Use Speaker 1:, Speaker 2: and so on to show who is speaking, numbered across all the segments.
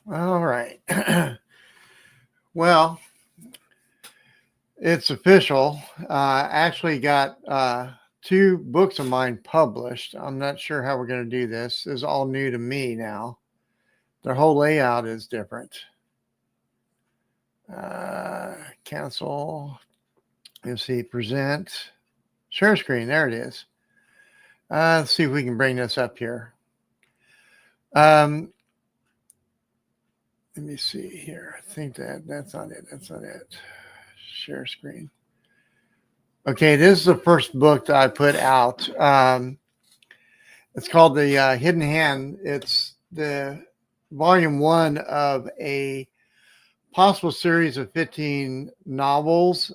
Speaker 1: All right. Well, it's official. I actually got two books of mine published. I'm not sure how we're going to do this. This is all new to me now. Their whole layout is different. Uh, Cancel. Let's see. Present. Share screen. There it is. Let's see if we can bring this up here. Um, Let me see here. I think that's not it. That's not it. Share screen. Okay, this is the first book that I put out. It's called The Hidden Hand. It's the volume one of a possible series of 15 novels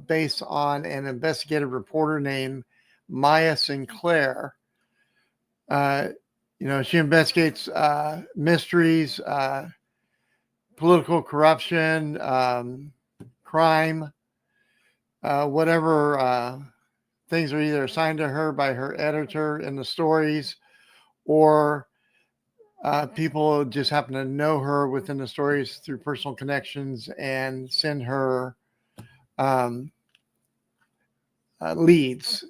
Speaker 1: based on an investigative reporter named Maya Sinclair. Uh, she investigates mysteries, political corruption, crime, whatever things are either assigned to her by her editor in the stories, or people just happen to know her within the stories through personal connections and send her um, leads,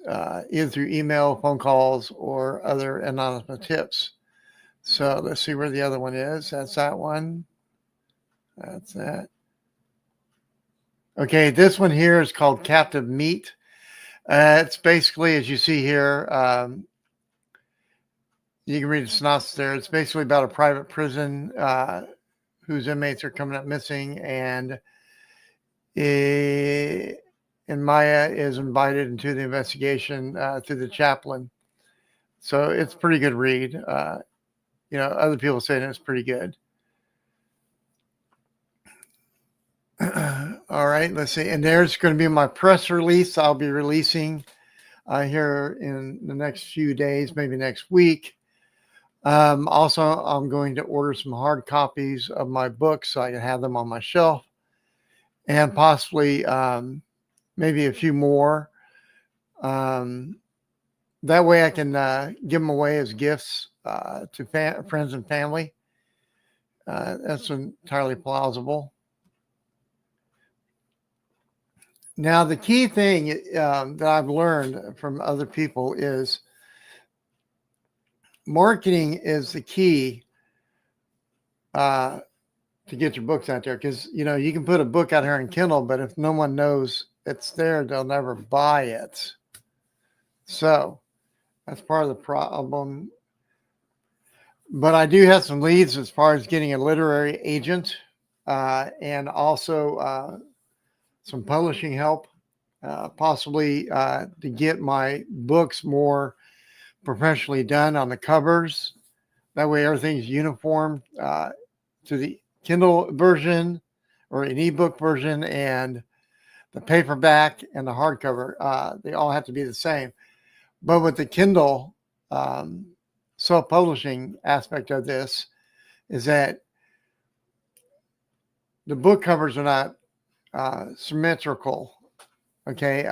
Speaker 1: either through email, phone calls, or other anonymous tips. So let's see where the other one is. That's that one. That's that. Okay, this one here is called Captive Meat. It's basically, as you see here, you can read the synopsis there. It's basically about a private prison whose inmates are coming up missing, and Maya is invited into the investigation through the chaplain. So it's a pretty good read. Other people saying it's pretty good. All right, let's see. And there's going to be my press release I'll be releasing here in the next few days, maybe next week. Also, I'm going to order some hard copies of my books so I can have them on my shelf, and possibly maybe a few more. That way I can give them away as gifts to friends and family. That's entirely plausible. Now, the key thing that I've learned from other people is marketing is the key to get your books out there, because you can put a book out here in Kindle, but if no one knows it's there, they'll never buy it. So that's part of the problem. But I do have some leads as far as getting a literary agent, and also some publishing help, possibly to get my books more professionally done on the covers. That way everything's uniform to the Kindle version or an ebook version, and the paperback and the hardcover. They all have to be the same. But with the Kindle self-publishing aspect of this is that the book covers are not symmetrical. Okay.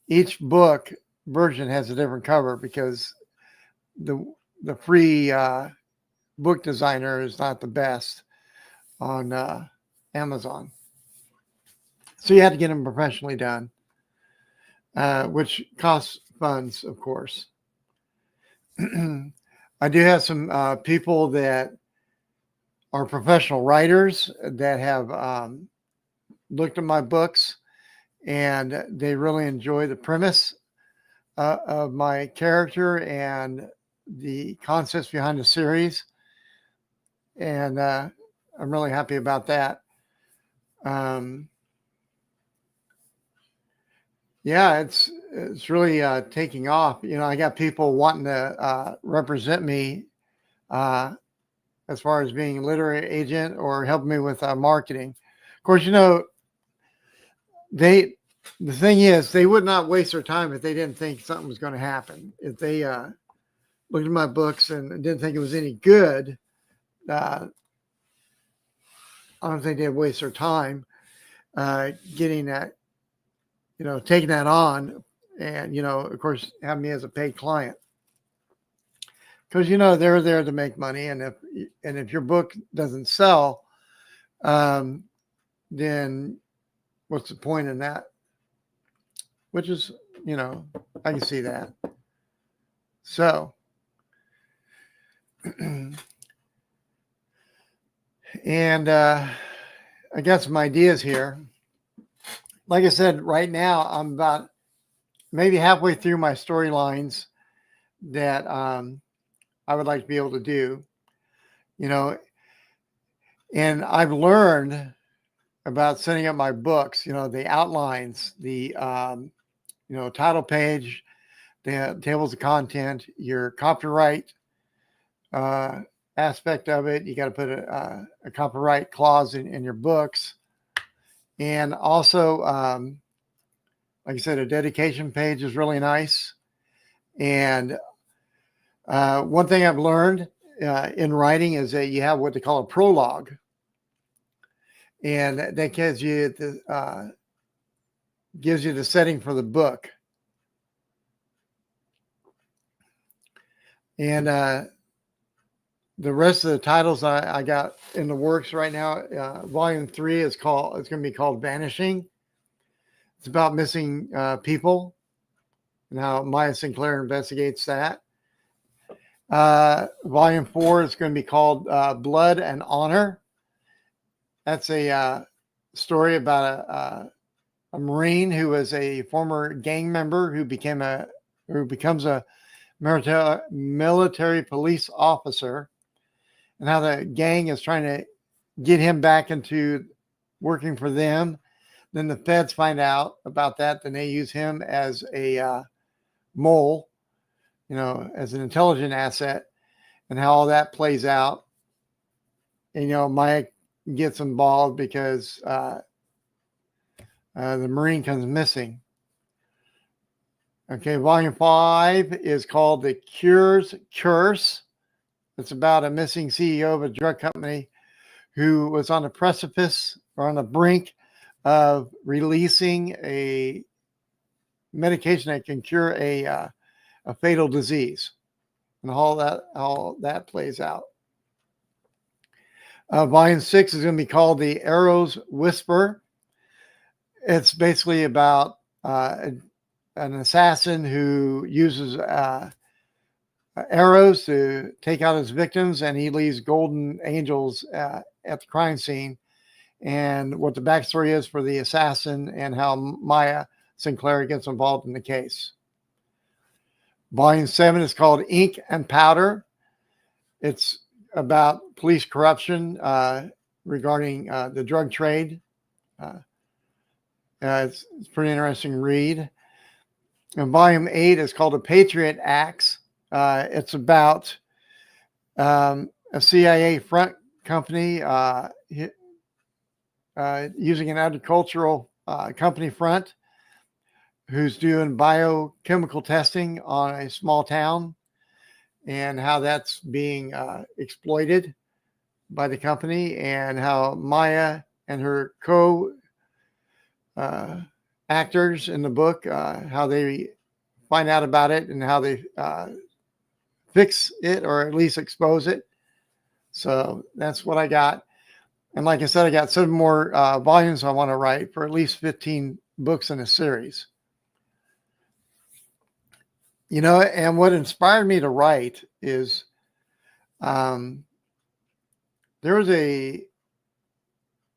Speaker 1: Each book version has a different cover because the free book designer is not the best on Amazon. So you have to get them professionally done, which costs funds, of course. I do have some people that are professional writers that have looked at my books, and they really enjoy the premise of my character and the concepts behind the series. And I'm really happy about that. Yeah, it's really taking off. I got people wanting to represent me as far as being a literary agent or helping me with marketing. Of course, the thing is, they would not waste their time if they didn't think something was going to happen. If they looked at my books and didn't think it was any good, I don't think they'd waste their time getting that, taking that on, and of course, have me as a paid client. because they're there to make money, and if your book doesn't sell, then what's the point in that? Which is, I can see that. So, and I got some ideas here. Like I said, right now I'm about maybe halfway through my storylines that I would like to be able to do, and I've learned about setting up my books, the outlines, the, title page, the tables of content, your copyright aspect of it. You got to put a copyright clause in your books. And also, like I said, a dedication page is really nice. And one thing I've learned in writing is that you have what they call a prologue. And that gives you the setting for the book. And the rest of the titles I got in the works right now. Volume 3 it's going to be called Vanishing. It's about missing people and how Maya Sinclair investigates that. Volume 4 is going to be called Blood and Honor. That's a story about a Marine who was a former gang member who becomes a military police officer, and how the gang is trying to get him back into working for them. Then the feds find out about that. Then they use him as a mole, as an intelligent asset, and how all that plays out. And, Mike gets involved because the Marine comes missing. Okay, volume 5 is called The Cure's Curse. It's about a missing CEO of a drug company who was on the precipice or on the brink of releasing a medication that can cure a fatal disease, and all that plays out. Volume 6 is going to be called The Arrow's Whisper. It's basically about an assassin who uses arrows to take out his victims, and he leaves golden angels at the crime scene, and what the backstory is for the assassin and how Maya Sinclair gets involved in the case. Volume 7 is called Ink and Powder. It's about police corruption regarding the drug trade. It's a pretty interesting read. And volume 8 is called The Patriot Acts. It's about a CIA front company using an agricultural company front who's doing biochemical testing on a small town, and how that's being exploited by the company, and how Maya and her actors in the book, how they find out about it and how they fix it, or at least expose it. So that's what I got. And like I said, I got 7 more volumes I want to write for at least 15 books in a series. And what inspired me to write is there was a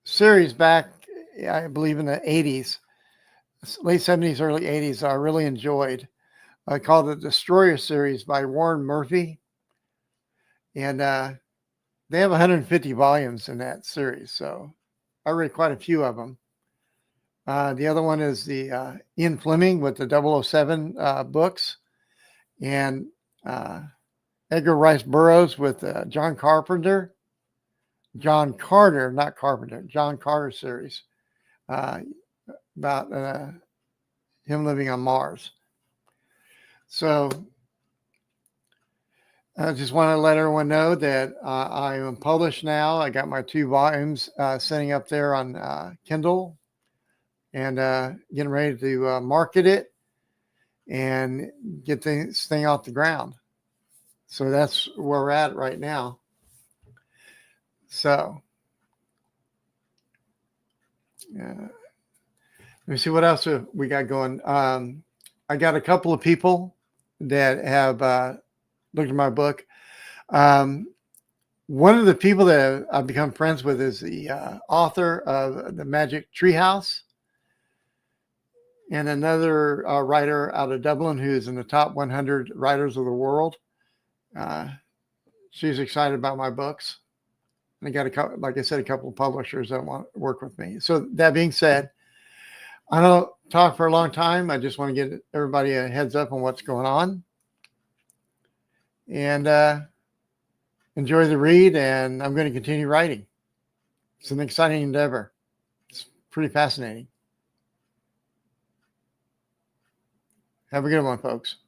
Speaker 1: series back, I believe in the 80s, late 70s, early 80s, I really enjoyed, called the Destroyer series by Warren Murphy. And they have 150 volumes in that series, so I read quite a few of them. The other one is the Ian Fleming with the 007 books, and Edgar Rice Burroughs with John Carter, not Carpenter, John Carter series about him living on Mars. So I just want to let everyone know that I am published now. I got my 2 volumes sitting up there on Kindle, and getting ready to market it and get this thing off the ground. So that's where we're at right now. So, let me see what else we got going. I got a couple of people that have looked at my book. One of the people that I've become friends with is the author of The Magic Treehouse, and another writer out of Dublin who's in the top 100 writers of the world. She's excited about my books. And I got a couple, like I said, a couple of publishers that want to work with me. So that being said, I don't talk for a long time. I just want to get everybody a heads up on what's going on. And enjoy the read, and I'm going to continue writing. It's an exciting endeavor. It's pretty fascinating. Have a good one, folks.